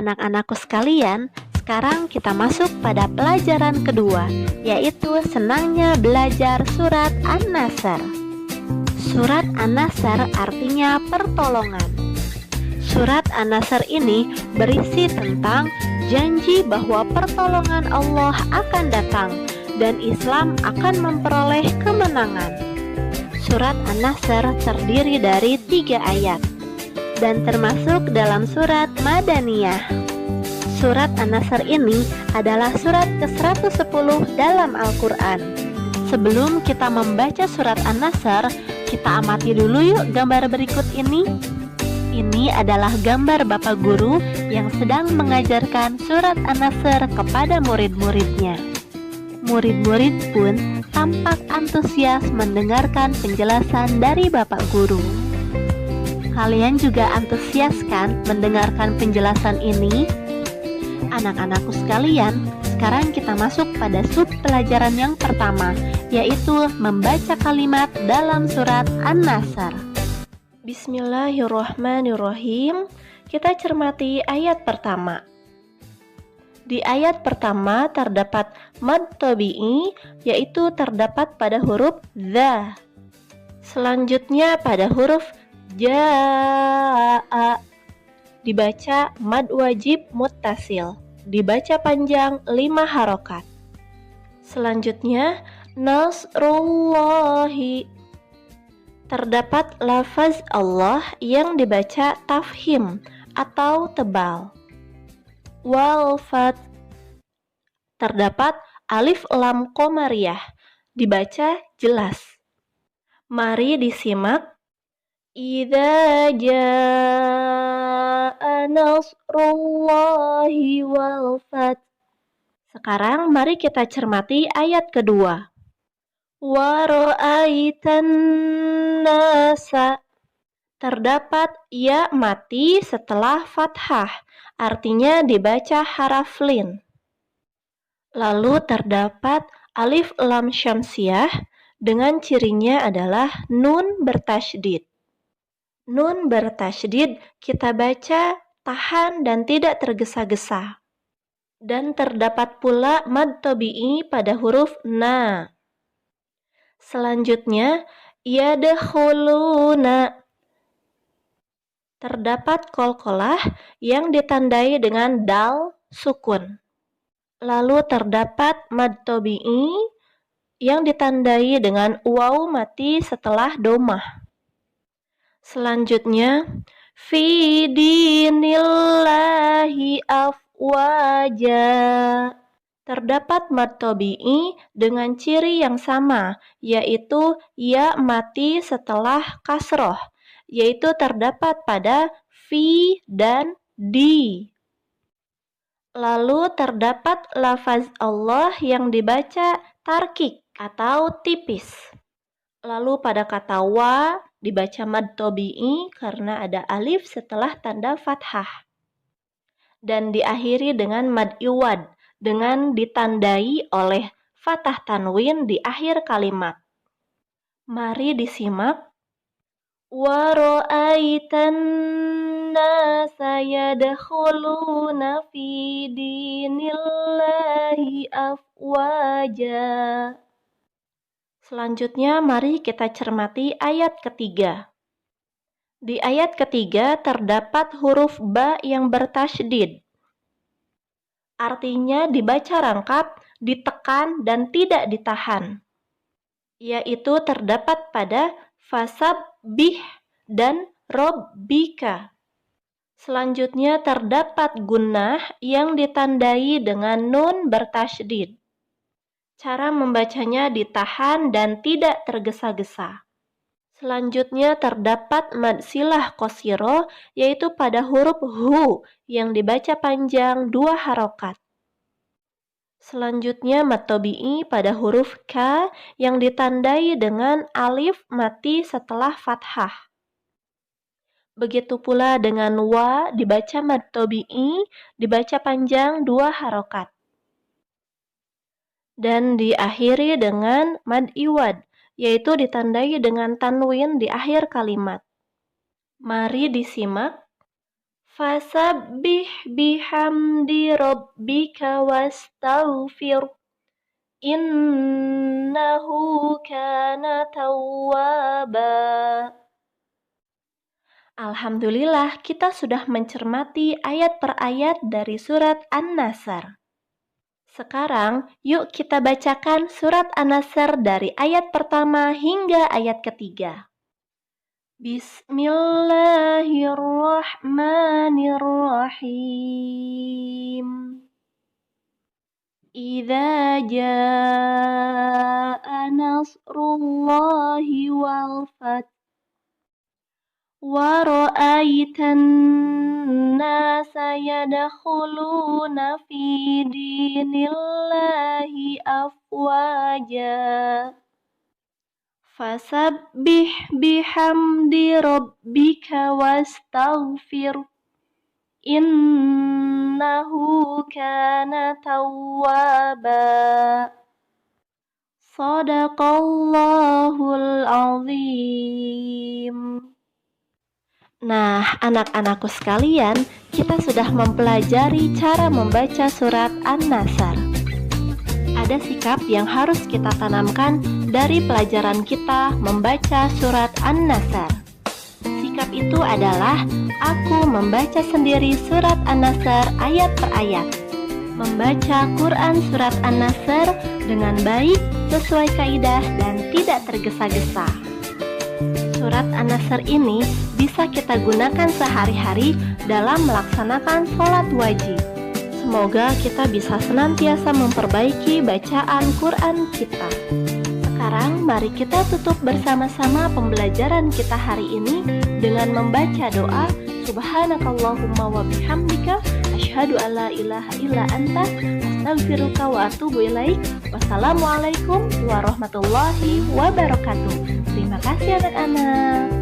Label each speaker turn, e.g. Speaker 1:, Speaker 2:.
Speaker 1: Anak-anakku sekalian, sekarang kita masuk pada pelajaran kedua, yaitu senangnya belajar surat An-Nasr. Surat An-Nasr artinya pertolongan. Surat An-Nasr ini berisi tentang janji bahwa pertolongan Allah akan datang dan Islam akan memperoleh kemenangan. Surat An-Nasr terdiri dari 3 ayat dan termasuk dalam surat Madaniyah. Surat An-Nasr ini adalah surat ke-110 dalam Al-Quran. Sebelum kita membaca surat An-Nasr, kita amati dulu yuk gambar berikut ini. Ini adalah gambar Bapak Guru yang sedang mengajarkan surat An-Nasr kepada murid-muridnya. Murid-murid pun tampak antusias mendengarkan penjelasan dari Bapak Guru. Kalian juga antusias kan mendengarkan penjelasan ini? Anak-anakku sekalian, sekarang kita masuk pada sub pelajaran yang pertama, yaitu membaca kalimat dalam surat An-Nasr. Bismillahirrahmanirrahim. Kita cermati ayat pertama. Di ayat pertama terdapat mad tabi'i, yaitu terdapat pada huruf dha. Selanjutnya pada huruf jaa dibaca mad wajib muttasil, dibaca panjang 5 harokat. Selanjutnya nasrullahi, terdapat lafaz Allah yang dibaca tafhim atau tebal. Wal fath, terdapat alif lam qamariyah, dibaca jelas. Mari disimak. Idza jaa nasrullahi wal fath. Sekarang mari kita cermati ayat kedua. Wa ra'aitan nasa, terdapat ya mati setelah fathah, artinya dibaca haraf lin. Lalu terdapat alif lam syamsiyah dengan cirinya adalah nun bertasydid. Nun bertasydid kita baca tahan dan tidak tergesa-gesa. Dan terdapat pula mad tabi'i pada huruf na. Selanjutnya yadkhuluna, terdapat qalqalah yang ditandai dengan dal sukun. Lalu terdapat mad tabi'i yang ditandai dengan waw mati setelah domah. Selanjutnya fi dinillahi afwaja, terdapat mad tabi'i dengan ciri yang sama, yaitu ya mati setelah kasroh, yaitu terdapat pada fi dan di. Lalu terdapat lafaz Allah yang dibaca tarkik atau tipis. Lalu pada kata wa dibaca mad tabi'i karena ada alif setelah tanda fathah. Dan diakhiri dengan mad iwad dengan ditandai oleh fathah tanwin di akhir kalimat. Mari disimak. Wa ra'aitan nasa yadkhuluna fi dinillahi afwaja. Selanjutnya mari kita cermati ayat ketiga. Di ayat ketiga terdapat huruf ba yang bertasydid. Artinya dibaca rangkap, ditekan dan tidak ditahan. Yaitu terdapat pada fasabbih dan rabbika. Selanjutnya terdapat gunnah yang ditandai dengan nun bertasydid. Cara membacanya ditahan dan tidak tergesa-gesa. Selanjutnya terdapat mad silah qasiro, yaitu pada huruf hu yang dibaca panjang 2 harokat. Selanjutnya mad tabi'i pada huruf ka yang ditandai dengan alif mati setelah fathah. Begitu pula dengan wa dibaca mad tabi'i, dibaca panjang 2 harokat. Dan diakhiri dengan mad iwad, yaitu ditandai dengan tanwin di akhir kalimat. Mari disimak. Fasabbih bihamdi rabbika wastaghfir innahu kana tawwaba. Alhamdulillah, kita sudah mencermati ayat per ayat dari surat An-Nasr. Sekarang, yuk kita bacakan surat An-Nasr dari ayat pertama hingga ayat ketiga. Bismillahirrahmanirrahim. Idza jaa nasrullahi wal fath wa ra'aitan nasa yadkhuluna fi dinillahi afwaja fasabbih bihamdi rabbika wastaghfir innahu kana tawwaba. Shadaqallahul azim. Nah, anak-anakku sekalian, kita sudah mempelajari cara membaca surat An-Nasr. Ada sikap yang harus kita tanamkan dari pelajaran kita membaca surat An-Nasr. Sikap itu adalah aku membaca sendiri surat An-Nasr ayat per ayat. Membaca Quran surat An-Nasr dengan baik, sesuai kaidah dan tidak tergesa-gesa. Surat An-Nasr ini bisa kita gunakan sehari-hari dalam melaksanakan sholat wajib. Semoga kita bisa senantiasa memperbaiki bacaan Quran kita. Sekarang mari kita tutup bersama-sama pembelajaran kita hari ini dengan membaca doa Subhanakallahumma wa bihamdika asyhadu alla ilaha illa anta astaghfiruka wa atubu ilaik. Wassalamualaikum warahmatullahi wabarakatuh. Terima kasih anak-anak.